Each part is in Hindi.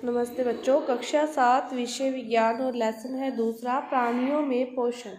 नमस्ते बच्चों, कक्षा 7 विषय विज्ञान और लेसन है दूसरा, प्राणियों में पोषण।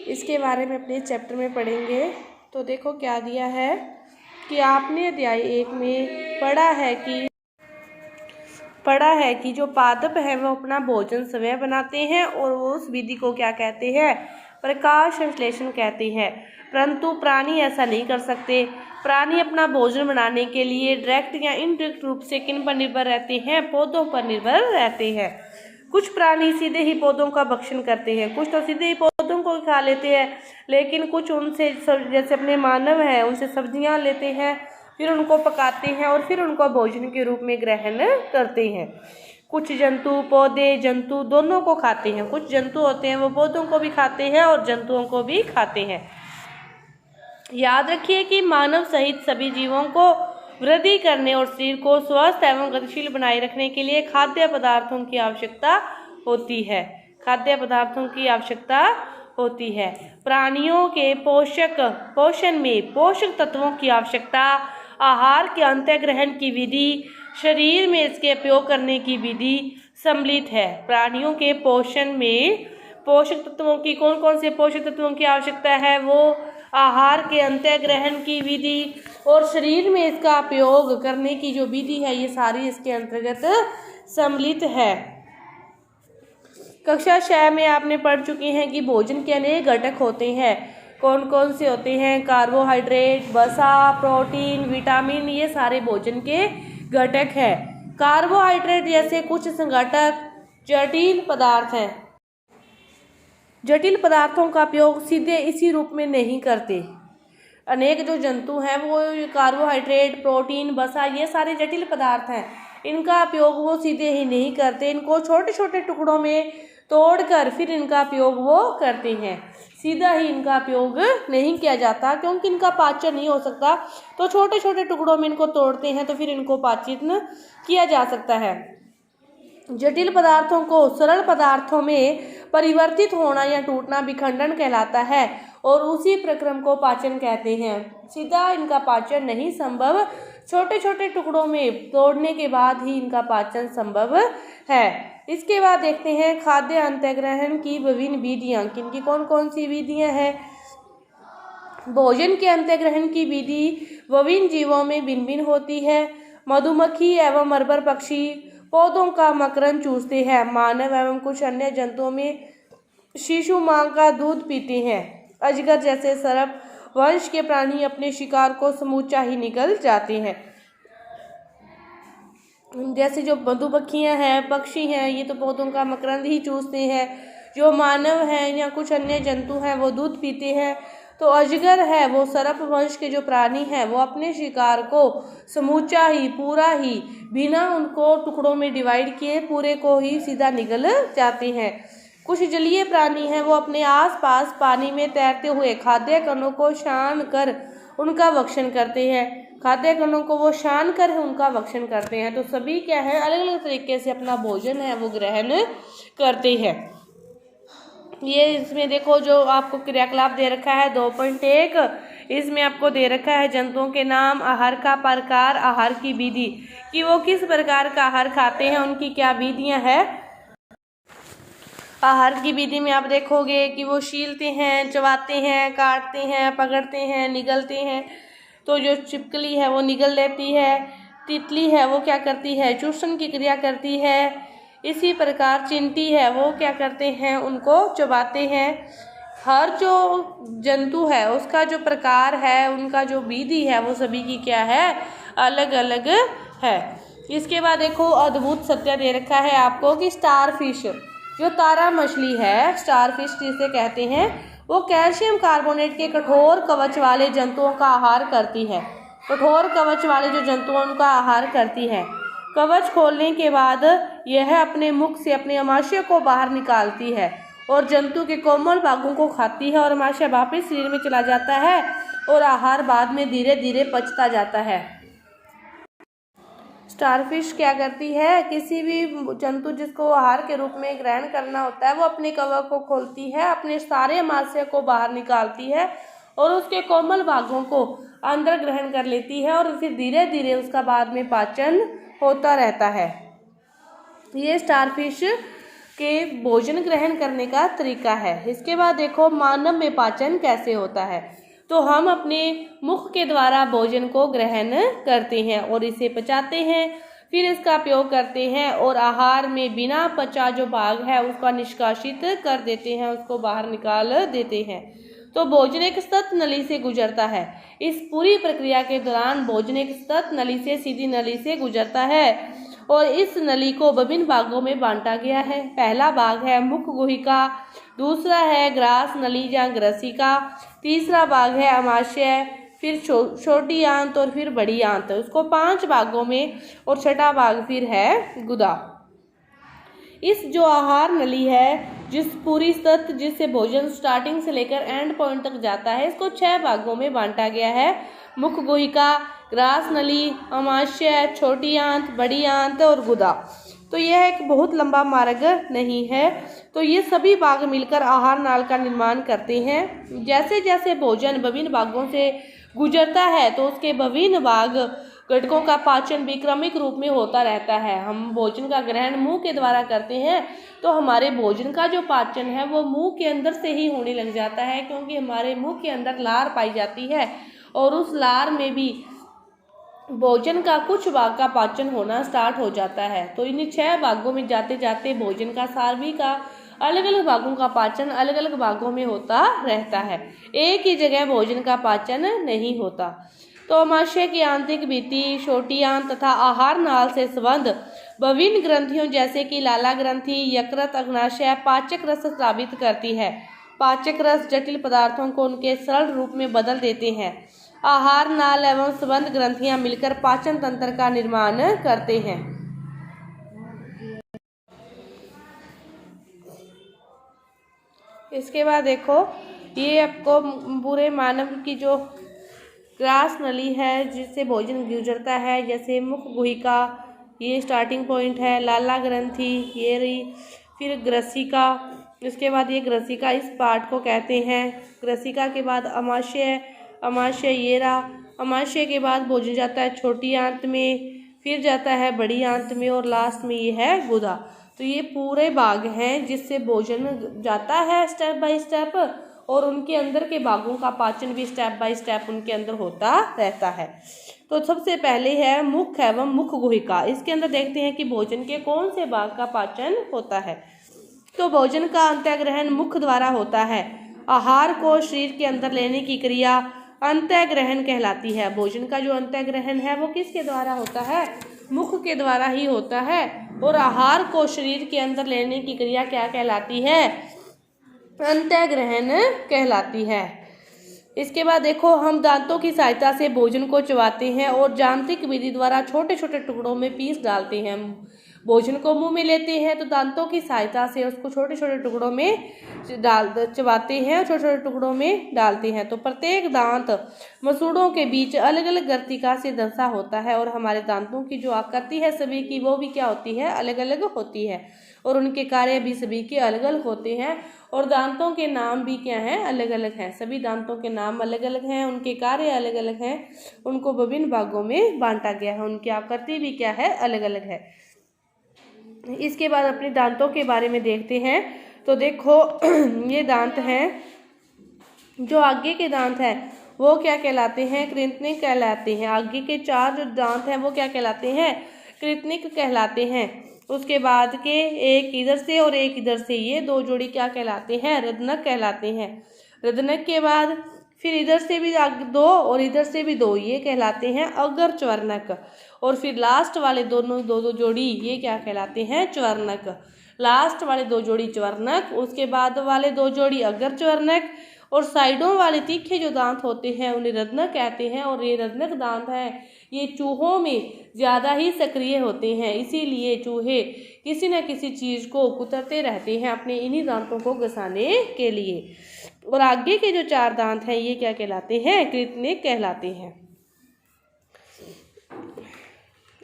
इसके बारे में अपने चैप्टर में पढ़ेंगे। तो देखो क्या दिया है कि आपने अध्याय 1 में पढ़ा है कि जो पादप है वो अपना भोजन स्वयं बनाते हैं और वो उस विधि को क्या कहते हैं, प्रकाश संश्लेषण कहते हैं। परंतु प्राणी ऐसा नहीं कर सकते। प्राणी अपना भोजन बनाने के लिए डायरेक्ट या इनडायरेक्ट रूप से किन पर निर्भर रहते हैं, पौधों पर निर्भर रहते हैं। कुछ प्राणी सीधे ही पौधों का भक्षण करते हैं, कुछ तो सीधे ही पौधों को खा लेते हैं, लेकिन कुछ उनसे जैसे अपने मानव हैं उनसे सब्जियां लेते हैं, फिर उनको पकाते हैं और फिर उनको भोजन के रूप में ग्रहण करते हैं। कुछ जंतु पौधे जंतु दोनों को खाते हैं। कुछ जंतु होते हैं वो पौधों को भी खाते हैं और जंतुओं को भी खाते हैं। याद रखिए कि मानव सहित सभी जीवों को वृद्धि करने और शरीर को स्वस्थ एवं गतिशील बनाए रखने के लिए खाद्य पदार्थों की आवश्यकता होती है। खाद्य पदार्थों की आवश्यकता होती है। प्राणियों के पोषण में पोषक तत्वों की आवश्यकता, आहार के अंतःग्रहण की विधि, शरीर में इसके उपयोग करने की विधि सम्मिलित है। प्राणियों के पोषण में पोषक तत्वों की कौन कौन से पोषक तत्वों की आवश्यकता है, वो आहार के अंतःग्रहण की विधि और शरीर में इसका उपयोग करने की जो विधि है, ये सारी इसके अंतर्गत सम्मिलित है। कक्षा 6 में आपने पढ़ चुके हैं कि भोजन के अनेक घटक होते हैं। कौन कौन से होते हैं? कार्बोहाइड्रेट, वसा, प्रोटीन, विटामिन, ये सारे भोजन के घटक हैं। कार्बोहाइड्रेट जैसे कुछ संघटक जटिल पदार्थ हैं। जटिल पदार्थों का उपयोग सीधे इसी रूप में नहीं करते। अनेक जो जंतु हैं वो कार्बोहाइड्रेट, प्रोटीन, वसा, ये सारे जटिल पदार्थ हैं, इनका उपयोग वो सीधे ही नहीं करते। इनको छोटे छोटे टुकड़ों में तोड़कर फिर इनका उपयोग वो करते हैं। सीधा ही इनका उपयोग नहीं किया जाता क्योंकि इनका पाचन नहीं हो सकता, तो छोटे छोटे टुकड़ों में इनको तोड़ते हैं तो फिर इनको पाचित किया जा सकता है। जटिल पदार्थों को सरल पदार्थों में परिवर्तित होना या टूटना विखंडन कहलाता है और उसी प्रक्रम को पाचन कहते हैं। सीधा इनका पाचन नहीं संभव, छोटे छोटे टुकड़ों में तोड़ने के बाद ही इनका पाचन संभव है। इसके बाद देखते हैं खाद्य अंतःग्रहण की विभिन्न विधियां। किनकी कौन कौन सी विधियां हैं? भोजन के अंतःग्रहण की विधि विभिन्न जीवों में भिन्न भिन्न होती है। मधुमक्खी एवं मरबर पक्षी पौधों का मकरंद चूसते हैं। मानव एवं कुछ अन्य जंतुओं में शिशु मां का दूध पीते हैं। अजगर जैसे सर्प वंश के प्राणी अपने शिकार को समूचा ही निगल जाते हैं। जैसे जो मधुमक्खियां हैं, पक्षी हैं, ये तो पौधों का मकरंद ही चूसते हैं। जो मानव हैं या कुछ अन्य जंतु हैं वो दूध पीते हैं। तो अजगर है वो सर्प वंश के जो प्राणी हैं वो अपने शिकार को समूचा ही, पूरा ही, बिना उनको टुकड़ों में डिवाइड किए पूरे को ही सीधा निगल जाते हैं। कुछ जलीय प्राणी हैं वो अपने आसपास पानी में तैरते हुए खाद्य कणों को छान कर उनका भक्षण करते हैं। खाद्य कणों को वो छान कर उनका भक्षण करते हैं। तो सभी क्या है, अलग अलग तरीके से अपना भोजन है वो ग्रहण करते हैं। ये इसमें देखो जो आपको क्रियाकलाप दे रखा है 2.1, इसमें आपको दे रखा है जंतुओं के नाम, आहार का प्रकार, आहार की विधि, कि वो किस प्रकार का आहार खाते हैं, उनकी क्या विधियां हैं। आहार की विधि में आप देखोगे कि वो छीलते हैं, चबाते हैं, काटते हैं, पकड़ते हैं, निगलते हैं। तो जो छिपकली है वो निगल लेती है, तितली है वो क्या करती है, चूषण की क्रिया करती है। इसी प्रकार चींटी है वो क्या करते हैं, उनको चबाते हैं। हर जो जंतु है उसका जो प्रकार है, उनका जो विधि है वो सभी की क्या है, अलग अलग है। इसके बाद देखो अद्भुत सत्य दे रखा है आपको कि स्टारफिश, जो तारा मछली है, स्टारफिश जिसे कहते हैं, वो कैल्शियम कार्बोनेट के कठोर कवच वाले जंतुओं का आहार करती है। कठोर कवच वाले जो जंतु उनका आहार करती है। कवच खोलने के बाद यह अपने मुख से अपने अमाशय को बाहर निकालती है और जंतु के कोमल भागों को खाती है और अमाशय वापस शरीर में चला जाता है और आहार बाद में धीरे धीरे पचता जाता है। स्टारफिश क्या करती है, किसी भी जंतु जिसको आहार के रूप में ग्रहण करना होता है वो अपने कवच को खोलती है, अपने सारे अमाशय को बाहर निकालती है और उसके कोमल भागों को अंदर ग्रहण कर लेती है और फिर धीरे धीरे उसका बाद में पाचन होता रहता है। ये स्टारफिश के भोजन ग्रहण करने का तरीका है। इसके बाद देखो मानव में पाचन कैसे होता है। तो हम अपने मुख के द्वारा भोजन को ग्रहण करते हैं और इसे पचाते हैं, फिर इसका उपयोग करते हैं और आहार में बिना पचा जो भाग है उसका निष्कासित कर देते हैं, उसको बाहर निकाल देते हैं। तो भोजन एक स्तत नली से गुजरता है। इस पूरी प्रक्रिया के दौरान भोजन एक स्तत नली से सीधी नली से गुजरता है और इस नली को विभिन्न भागों में बांटा गया है। पहला भाग है मुख गुहिका, दूसरा है ग्रास नली या ग्रसिका, तीसरा भाग है अमाशय, फिर छोटी आंत और फिर बड़ी आंत, उसको 5 भागों में, और छठा भाग फिर है गुदा। इस जो आहार नली है जिस पूरी स्तत जिससे भोजन स्टार्टिंग से लेकर एंड पॉइंट तक जाता है, इसको 6 भागों में बांटा गया है। मुख गुहिका, ग्रास नली, अमाशय, छोटी आंत, बड़ी आंत और गुदा। तो यह एक बहुत लंबा मार्ग नहीं है। तो ये सभी भाग मिलकर आहार नाल का निर्माण करते हैं। जैसे जैसे भोजन विभिन्न भागों से गुजरता है तो उसके विभिन्न भाग घटकों का पाचन भी क्रमिक रूप में होता रहता है। हम भोजन का ग्रहण मुंह के द्वारा करते हैं तो हमारे भोजन का जो पाचन है वो मुंह के अंदर से ही होने लग जाता है, क्योंकि हमारे मुंह के अंदर लार पाई जाती है और उस लार में भी भोजन का कुछ भाग का पाचन होना स्टार्ट हो जाता है। तो इन 6 भागों में जाते जाते भोजन का सारवी का अलग अलग भागों का पाचन अलग अलग भागों में होता रहता है, एक ही जगह भोजन का पाचन नहीं होता। तो अमाशय की आंतरिक भित्ति, छोटी आंत तथा आहार नाल से संबंध विभिन्न ग्रंथियों जैसे कि लाला ग्रंथि, यकृत, अग्नाशय, पाचक रस स्रावित करती है। पाचक रस जटिल पदार्थों को उनके सरल रूप में बदल देते हैं। आहार नाल एवं संबंध ग्रंथियां मिलकर पाचन तंत्र का निर्माण करते हैं। इसके बाद देखो ये आपको पूरे मानव की जो ग्रास नली है जिससे भोजन गुजरता है, जैसे मुख गुहिका ये स्टार्टिंग पॉइंट है, लाला ग्रंथि ये रही, फिर ग्रसिका, इसके बाद ये ग्रसिका इस पार्ट को कहते हैं। ग्रसिका के बाद अमाशय, अमाशय ये रहा, अमाशय के बाद भोजन जाता है छोटी आंत में, फिर जाता है बड़ी आंत में और लास्ट में ये है गुदा। तो ये पूरे भाग हैं जिससे भोजन जाता है स्टेप बाय स्टेप, और उनके अंदर के भागों का पाचन भी स्टेप बाय स्टेप उनके अंदर होता रहता है। तो सबसे पहले है मुख एवं मुख गुहिका। इसके अंदर देखते हैं कि भोजन के कौन से भाग का पाचन होता है। तो भोजन का अंतःग्रहण मुख द्वारा होता है। आहार को शरीर के अंदर लेने की क्रिया अंतःग्रहण कहलाती है। भोजन का जो अंतःग्रहण है वो किसके द्वारा होता है? मुख के द्वारा ही होता है। और आहार को शरीर के अंदर लेने की क्रिया क्या कहलाती है? अंतःग्रहण कहलाती है। इसके बाद देखो हम दांतों की सहायता से भोजन को चबाते हैं और यांत्रिक विधि द्वारा छोटे छोटे टुकड़ों में पीस डालते हैं। भोजन को मुंह में लेते हैं तो दांतों की सहायता से उसको छोटे छोटे टुकड़ों में चबाते हैं और छोटे छोटे टुकड़ों में डालते हैं। तो प्रत्येक दांत मसूड़ों के बीच अलग अलग गर्तिका से दंसा होता है और हमारे दांतों की जो आकृति है सभी की वो भी क्या होती है? अलग अलग होती है और उनके कार्य भी सभी के अलग अलग होते हैं और दांतों के नाम भी क्या हैं? अलग अलग हैं। सभी दांतों के नाम अलग अलग हैं, उनके कार्य अलग अलग हैं, उनको विभिन्न भागों में बांटा गया है, उनकी आकृति भी क्या है? अलग अलग है। इसके बाद अपने दांतों के बारे में देखते हैं। तो देखो ये दांत हैं, जो आगे के दांत हैं वो क्या कहलाते हैं? कृंतनिक कहलाते हैं। आगे के 4 जो दांत हैं वो क्या कहलाते हैं? कृंतनिक कहलाते हैं। उसके बाद के एक इधर से और एक इधर से, ये 2 जोड़ी क्या कहलाते हैं? रदनक कहलाते हैं। रदनक के बाद फिर इधर से भी 2 और इधर से भी 2, ये कहलाते हैं अग्र च्वर्णक। और फिर लास्ट वाले दोनों 2 जोड़ी ये क्या कहलाते हैं? च्वर्णक। लास्ट वाले 2 जोड़ी च्वर्णक, उसके बाद वाले 2 जोड़ी अग्र च्वर्णक, और साइडों वाले तीखे जो दांत होते हैं उन्हें रत्नक कहते हैं। और ये रत्नक दांत हैं ये चूहों में ज़्यादा ही सक्रिय होते हैं, इसीलिए चूहे किसी न किसी चीज़ को कुतरते रहते हैं अपने इन्हीं दांतों को घसाने के लिए। और आगे के जो 4 दांत हैं ये क्या कहलाते हैं? कृंतनिक कहलाते हैं।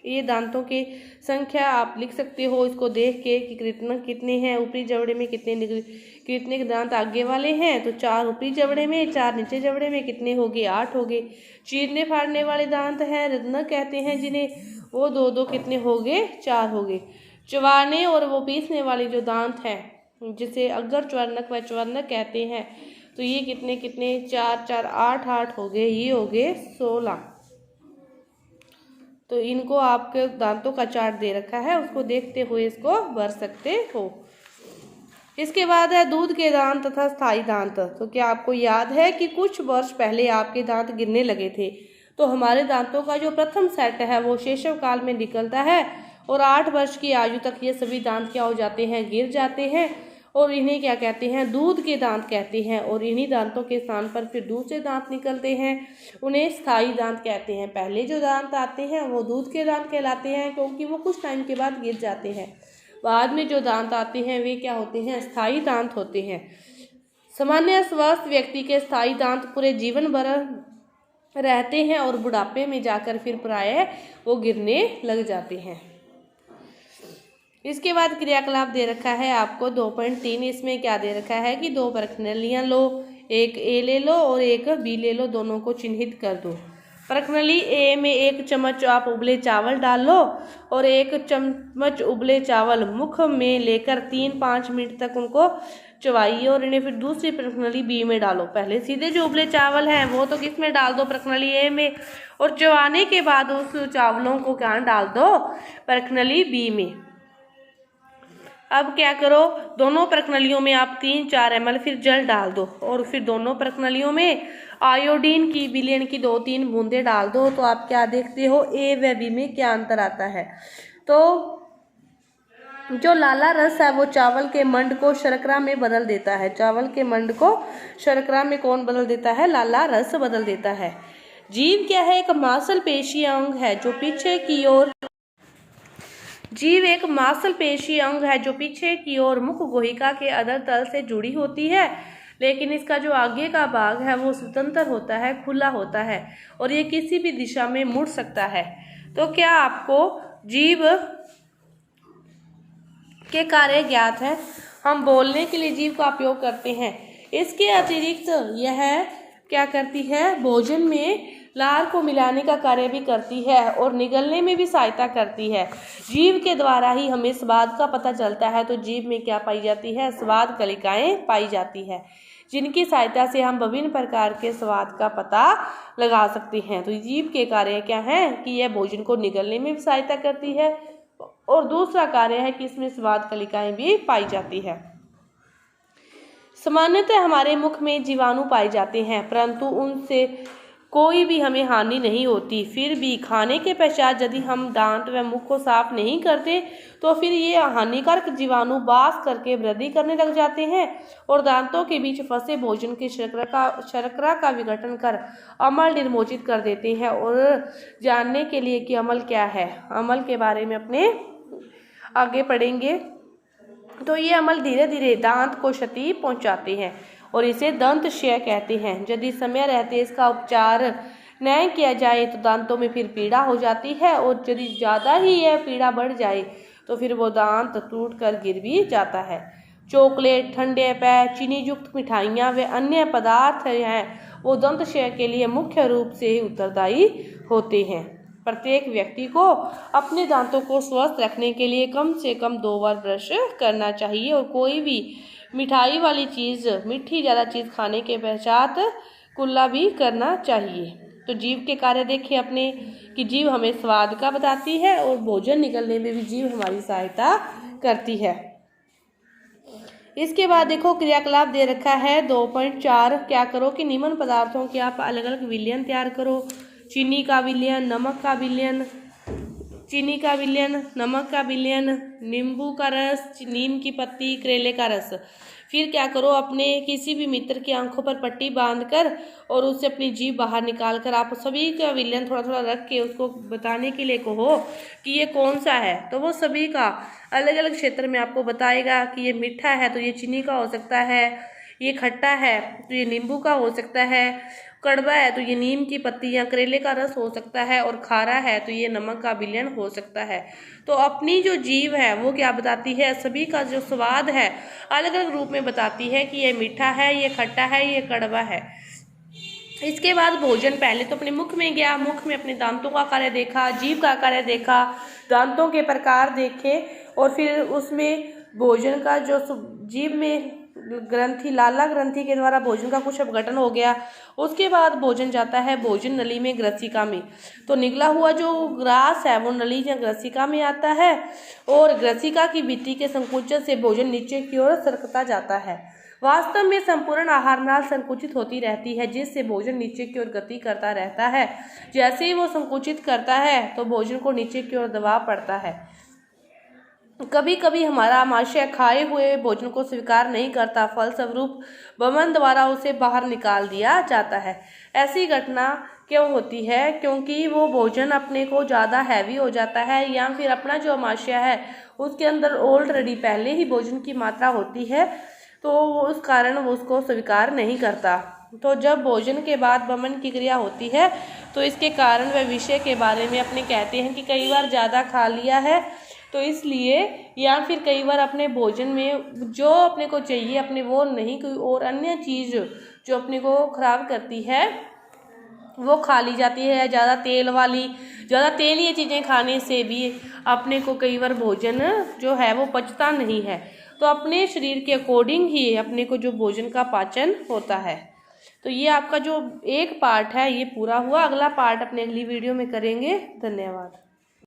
ये दांतों की संख्या आप लिख सकते हो इसको देख के कि कृंतनिक कितने हैं, ऊपरी जबड़े में कितने कृंतनिक दांत आगे वाले हैं, तो 4 ऊपरी जबड़े में, 4 नीचे जबड़े में, कितने हो गए? 8 हो गए। चीरने फाड़ने वाले दांत हैं रत्नक कहते हैं जिन्हें, वो दो दो कितने हो गए, 4 हो गए। चबाने और वो पीसने वाली जो दांत है जिसे अग्र च्वर्णक व च्वर्णक कहते हैं, तो ये कितने कितने 4 4 8 8 हो गए, ये हो गए 16। तो इनको आपके दांतों का चार्ट दे रखा है, उसको देखते हुए इसको भर सकते हो। इसके बाद है दूध के दांत तथा स्थायी दांत। तो क्या आपको याद है कि कुछ वर्ष पहले आपके दांत गिरने लगे थे, तो हमारे दांतों का जो प्रथम सेट है वो शैशव काल में निकलता है और 8 वर्ष की आयु तक ये सभी दांत क्या हो जाते हैं, गिर जाते हैं, और इन्हें क्या कहते हैं, दूध के दांत कहते हैं। और इन्हीं दांतों के स्थान पर फिर दूसरे दांत निकलते हैं, उन्हें स्थायी दांत कहते हैं। पहले जो दांत आते हैं वो दूध के दांत कहलाते हैं क्योंकि वो कुछ टाइम के बाद गिर जाते हैं। बाद में जो दांत आते हैं वे क्या होते हैं, स्थायी दांत होते हैं। सामान्य स्वस्थ व्यक्ति के स्थायी दांत पूरे जीवन भर रहते हैं और बुढ़ापे में जाकर फिर प्रायः वो गिरने लग जाते हैं। इसके बाद क्रियाकलाप दे रखा है आपको 2.3। इसमें क्या दे रखा है कि 2 प्रश्नावलियां लो, एक ए ले लो और एक बी ले लो, दोनों को चिन्हित कर दो। प्रश्नावली ए में 1 चम्मच आप उबले चावल डाल लो और 1 चम्मच उबले चावल मुख में लेकर 3-5 मिनट तक उनको चबाइए और इन्हें फिर दूसरी प्रश्नावली बी में डालो। पहले सीधे जो उबले चावल हैं वो तो किस में डाल दो, प्रश्नावली ए में, और चबाने के बाद उस चावलों को क्या डाल दो, प्रश्नावली बी में। अब क्या करो, दोनों प्रश्नावलियों में आप 3-4 ml फिर जल डाल दो और फिर दोनों प्रश्नावलियों में आयोडीन की विलयन की 2-3 बूंदे डाल दो। तो आप क्या देखते हो, ए व बी में क्या अंतर आता है। तो जो लाला रस है वो चावल के मंड को शर्करा में बदल देता है। चावल के मंड को शर्करा में कौन बदल देता है, लाला रस बदल देता है। जीव क्या है, एक मांसपेशीय अंग है जो पीछे की ओर जीव एक मांसपेशीय अंग है जो पीछे की ओर मुख गुहिका के अधर तल से जुड़ी होती है, लेकिन इसका जो आगे का भाग है वो स्वतंत्र होता है, खुला होता है और ये किसी भी दिशा में मुड़ सकता है। तो क्या आपको जीव के कार्य ज्ञात है। हम बोलने के लिए जीभ का उपयोग करते हैं। इसके अतिरिक्त यह क्या करती है, भोजन में लार को मिलाने का कार्य भी करती है और निगलने में भी सहायता करती है। जीभ के द्वारा ही हमें स्वाद का पता चलता है। तो जीभ में क्या पाई जाती है, स्वाद कलिकाएं पाई जाती है, जिनकी सहायता से हम विभिन्न प्रकार के स्वाद का पता लगा सकते हैं। तो जीभ के कार्य क्या है कि यह भोजन को निगलने में भी सहायता करती है और दूसरा कार्य है कि इसमें स्वाद कलिकाएं भी पाई जाती है। सामान्यतः हमारे मुख में जीवाणु पाए जाते हैं, परंतु उनसे कोई भी हमें हानि नहीं होती। फिर भी खाने के पश्चात यदि हम दांत व मुख को साफ नहीं करते तो फिर ये हानिकारक जीवाणु बास करके वृद्धि करने लग जाते हैं और दांतों के बीच फंसे भोजन के शर्करा का विघटन कर अम्ल निर्मोचित कर देते हैं। और जानने के लिए कि अम्ल क्या है, अम्ल के बारे में अपने आगे पढ़ेंगे। तो ये अम्ल धीरे धीरे दांत को क्षति पहुंचाते हैं और इसे दंत क्षय कहते हैं। यदि समय रहते इसका उपचार न किया जाए तो दांतों में फिर पीड़ा हो जाती है और यदि ज़्यादा ही यह पीड़ा बढ़ जाए तो फिर वो दांत टूटकर गिर भी जाता है। चॉकलेट, ठंडे पेय, चीनी युक्त मिठाइयाँ व अन्य पदार्थ हैं वो दंत क्षय के लिए मुख्य रूप से उत्तरदायी होते हैं। प्रत्येक व्यक्ति को अपने दांतों को स्वस्थ रखने के लिए कम से कम 2 बार ब्रश करना चाहिए और कोई भी मिठाई वाली चीज़, मीठी ज़्यादा चीज़ खाने के पश्चात कुल्ला भी करना चाहिए। तो जीभ के कार्य देखिए अपने कि जीभ हमें स्वाद का बताती है और भोजन निकलने में भी जीभ हमारी सहायता करती है। इसके बाद देखो क्रियाकलाप दे रखा है 2.4। क्या करो कि निम्न पदार्थों के आप अलग अलग विलयन तैयार करो। चीनी का विलयन, नमक का विलयन, चीनी का विलयन, नमक का विलयन, नींबू का रस, नीम की पत्ती, करेले का रस। फिर क्या करो, अपने किसी भी मित्र की आंखों पर पट्टी बांधकर और उससे अपनी जीभ बाहर निकाल कर आप सभी का विलयन थोड़ा थोड़ा रख के उसको बताने के लिए कहो कि ये कौन सा है। तो वो सभी का अलग अलग क्षेत्र में आपको बताएगा कि ये मीठा है तो ये चीनी का हो सकता है, ये खट्टा है तो ये नींबू का हो सकता है, कड़वा है तो ये नीम की पत्ती या करेले का रस हो सकता है और खारा है तो ये नमक का विलयन हो सकता है। तो अपनी जो जीभ है वो क्या बताती है, सभी का जो स्वाद है अलग अलग रूप में बताती है कि ये मीठा है, ये खट्टा है, ये कड़वा है। इसके बाद भोजन पहले तो अपने मुख में गया, मुख में अपने दांतों का कार्य देखा, जीभ का कार्य देखा, दांतों के प्रकार देखे और फिर उसमें भोजन का जो जीभ में ग्रंथि, लाला ग्रंथि के द्वारा भोजन का कुछ अपघटन हो गया। उसके बाद भोजन जाता है भोजन नली में, ग्रसिका में। तो निकला हुआ जो ग्रास है वो नली या ग्रसिका में आता है और ग्रसिका की भित्ति के संकुचन से भोजन नीचे की ओर सरकता जाता है। वास्तव में संपूर्ण आहार नाल संकुचित होती रहती है, जिससे भोजन नीचे की ओर गति करता रहता है। जैसे ही वो संकुचित करता है तो भोजन को नीचे की ओर दबाव पड़ता है। कभी कभी हमारा आमाशय खाए हुए भोजन को स्वीकार नहीं करता, फलस्वरूप वमन द्वारा उसे बाहर निकाल दिया जाता है। ऐसी घटना क्यों होती है? क्योंकि वो भोजन अपने को ज़्यादा हैवी हो जाता है या फिर अपना जो आमाशय है उसके अंदर ऑलरेडी पहले ही भोजन की मात्रा होती है, तो उस कारण वो उसको स्वीकार नहीं करता। तो जब भोजन के बाद वमन की क्रिया होती है तो इसके कारण वह विषय के बारे में अपने कहते हैं कि कई बार ज़्यादा खा लिया है तो इसलिए, या फिर कई बार अपने भोजन में जो अपने को चाहिए अपने वो नहीं, कोई और अन्य चीज़ जो अपने को खराब करती है वो खा ली जाती है। ज़्यादा तेलीय चीज़ें खाने से भी अपने को कई बार भोजन जो है वो पचता नहीं है। तो अपने शरीर के अकॉर्डिंग ही अपने को जो भोजन का पाचन होता है। तो ये आपका जो एक पार्ट है ये पूरा हुआ। अगला पार्ट अपने अगली वीडियो में करेंगे। धन्यवाद।